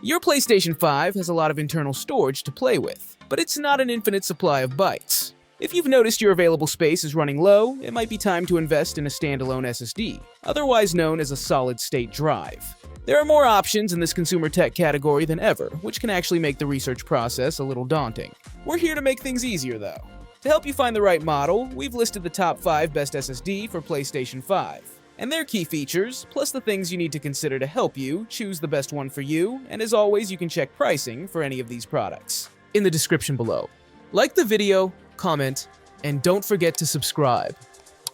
Your PlayStation 5 has a lot of internal storage to play with, but it's not an infinite supply of bytes. If you've noticed your available space is running low, it might be time to invest in a standalone SSD, otherwise known as a solid-state drive. There are more options in this consumer tech category than ever, which can actually make the research process a little daunting. We're here to make things easier though. To help you find the right model, we've listed the top 5 best SSD for PlayStation 5, and their key features, plus the things you need to consider to help you choose the best one for you, and as always, you can check pricing for any of these products in the description below. Like the video, comment, and don't forget to subscribe.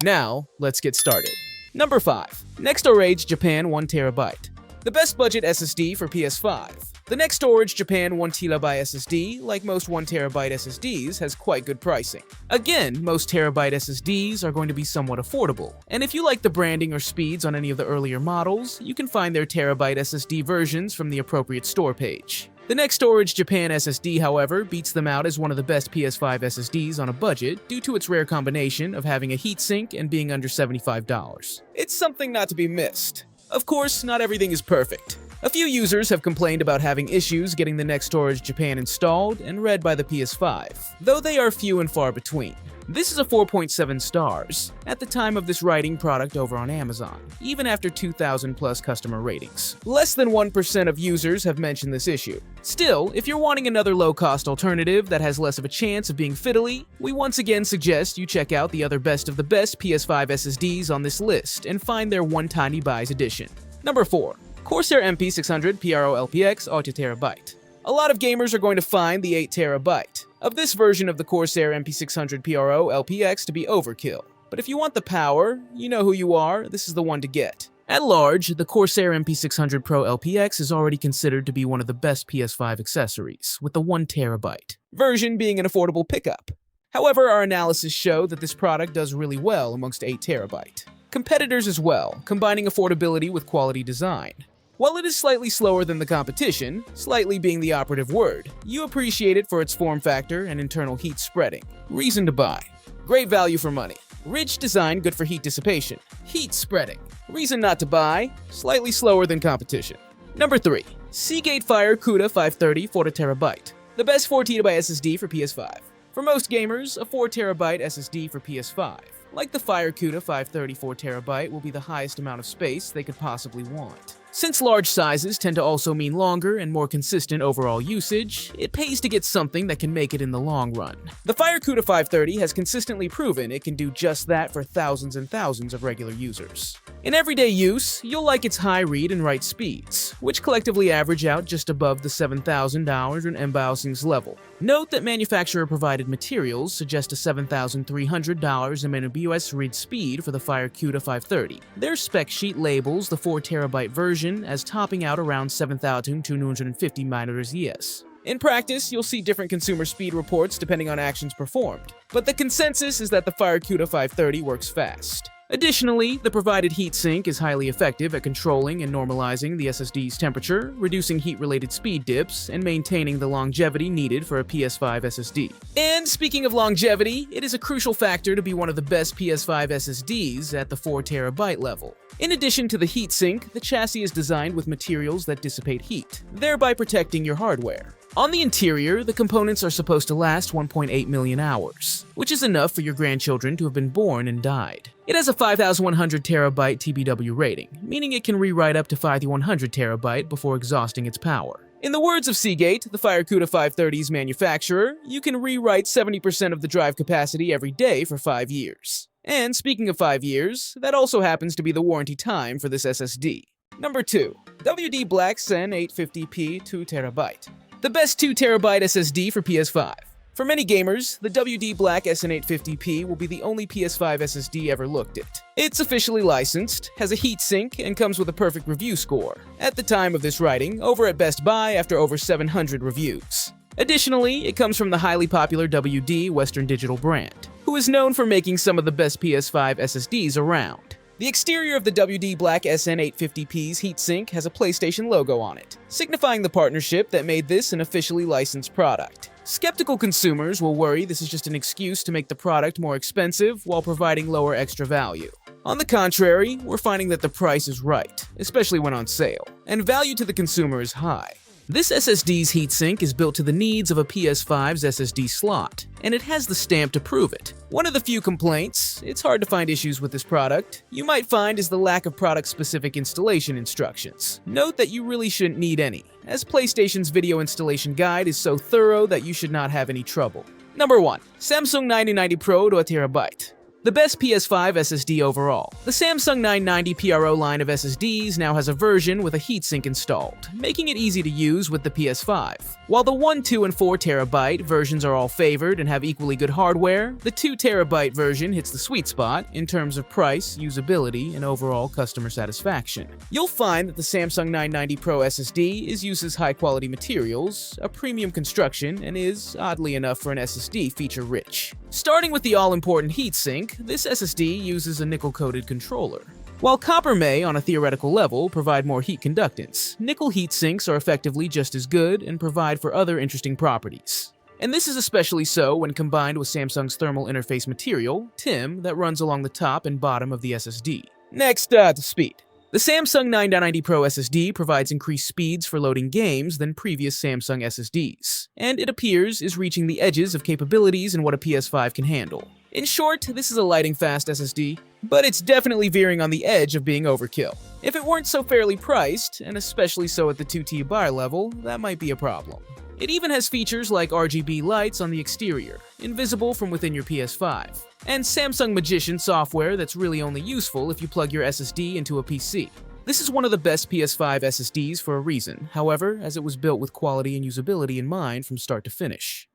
Now, let's get started. Number 5. Nextorage Japan 1TB. The best budget SSD for PS5. The Nextorage Japan 1TB SSD, like most 1TB SSDs, has quite good pricing. Again, most terabyte SSDs are going to be somewhat affordable, and if you like the branding or speeds on any of the earlier models, you can find their terabyte SSD versions from the appropriate store page. The Nextorage Japan SSD, however, beats them out as one of the best PS5 SSDs on a budget due to its rare combination of having a heatsink and being under $75. It's something not to be missed. Of course, not everything is perfect. A few users have complained about having issues getting the Nextorage Japan installed and read by the PS5, though they are few and far between. This is a 4.7 stars at the time of this writing product over on Amazon, even after 2,000 plus customer ratings. Less than 1% of users have mentioned this issue. Still, if you're wanting another low-cost alternative that has less of a chance of being fiddly, we once again suggest you check out the other best of the best PS5 SSDs on this list and find their One Tiny Buys edition. Number 4. Corsair MP600 PRO LPX 8TB. A lot of gamers are going to find the 8TB of this version of the Corsair MP600 PRO LPX to be overkill. But if you want the power, you know who you are, this is the one to get. At large, the Corsair MP600 Pro LPX is already considered to be one of the best PS5 accessories, with the 1TB version being an affordable pickup. However, our analysis show that this product does really well amongst 8TB competitors as well, combining affordability with quality design. While it is slightly slower than the competition, slightly being the operative word, you appreciate it for its form factor and internal heat spreading. Reason to buy. Great value for money. Ridge design good for heat dissipation. Heat spreading. Reason not to buy. Slightly slower than competition. Number 3. Seagate Fire CUDA 530 4TB. The best 4TB SSD for PS5. For most gamers, a 4TB SSD for PS5, like the Fire CUDA 530 4TB, will be the highest amount of space they could possibly want. Since large sizes tend to also mean longer and more consistent overall usage, it pays to get something that can make it in the long run. The Fire CUDA 530 has consistently proven it can do just that for thousands and thousands of regular users. In everyday use, you'll like its high read and write speeds, which collectively average out just above the $7,000 in embossings level. Note that manufacturer-provided materials suggest a $7,300 MNBUS read speed for the Fire CUDA 530. Their spec sheet labels the 4TB version as topping out around 7,250 ES. In practice, you'll see different consumer speed reports depending on actions performed, but the consensus is that the Fire CUDA 530 works fast. Additionally, the provided heatsink is highly effective at controlling and normalizing the SSD's temperature, reducing heat-related speed dips, and maintaining the longevity needed for a PS5 SSD. And speaking of longevity, it is a crucial factor to be one of the best PS5 SSDs at the 4TB level. In addition to the heatsink, the chassis is designed with materials that dissipate heat, thereby protecting your hardware. On the interior, the components are supposed to last 1.8 million hours, which is enough for your grandchildren to have been born and died. It has a 5,100 terabyte TBW rating, meaning it can rewrite up to 5,100 terabyte before exhausting its power. In the words of Seagate, the Fire CUDA 530's manufacturer, you can rewrite 70% of the drive capacity every day for 5 years. And speaking of 5 years, that also happens to be the warranty time for this SSD. Number 2. WD Black Sen 850p 2TB. The best 2TB SSD for PS5. For many gamers, the WD Black SN850p will be the only PS5 SSD ever looked at. It's officially licensed, has a heatsink, and comes with a perfect review score. At the time of this writing, over at Best Buy after over 700 reviews. Additionally, it comes from the highly popular WD Western Digital brand, who is known for making some of the best PS5 SSDs around. The exterior of the WD Black SN850p's heatsink has a PlayStation logo on it, signifying the partnership that made this an officially licensed product. Skeptical consumers will worry this is just an excuse to make the product more expensive while providing lower extra value. On the contrary, we're finding that the price is right, especially when on sale, and value to the consumer is high. This SSD's heatsink is built to the needs of a PS5's SSD slot, and it has the stamp to prove it. One of the few complaints, it's hard to find issues with this product, you might find is the lack of product-specific installation instructions. Note that you really shouldn't need any, as PlayStation's video installation guide is so thorough that you should not have any trouble. Number 1. Samsung 990 Pro 2TB. The best PS5 SSD overall. The Samsung 990 PRO line of SSDs now has a version with a heatsink installed, making it easy to use with the PS5. While the 1, 2, and 4TB versions are all favored and have equally good hardware, the 2TB version hits the sweet spot in terms of price, usability, and overall customer satisfaction. You'll find that the Samsung 990 Pro SSD uses high-quality materials, a premium construction, and is, oddly enough for an SSD, feature-rich. Starting with the all-important heatsink, this SSD uses a nickel-coated controller. While copper may, on a theoretical level, provide more heat conductance, nickel heatsinks are effectively just as good and provide for other interesting properties. And this is especially so when combined with Samsung's thermal interface material, TIM, that runs along the top and bottom of the SSD. Next, to speed. The Samsung 990 Pro SSD provides increased speeds for loading games than previous Samsung SSDs, and it appears is reaching the edges of capabilities in what a PS5 can handle. In short, this is a lightning-fast SSD, but it's definitely veering on the edge of being overkill. If it weren't so fairly priced, and especially so at the 2TB buyer level, that might be a problem. It even has features like RGB lights on the exterior, invisible from within your PS5, and Samsung Magician software that's really only useful if you plug your SSD into a PC. This is one of the best PS5 SSDs for a reason, however, as it was built with quality and usability in mind from start to finish.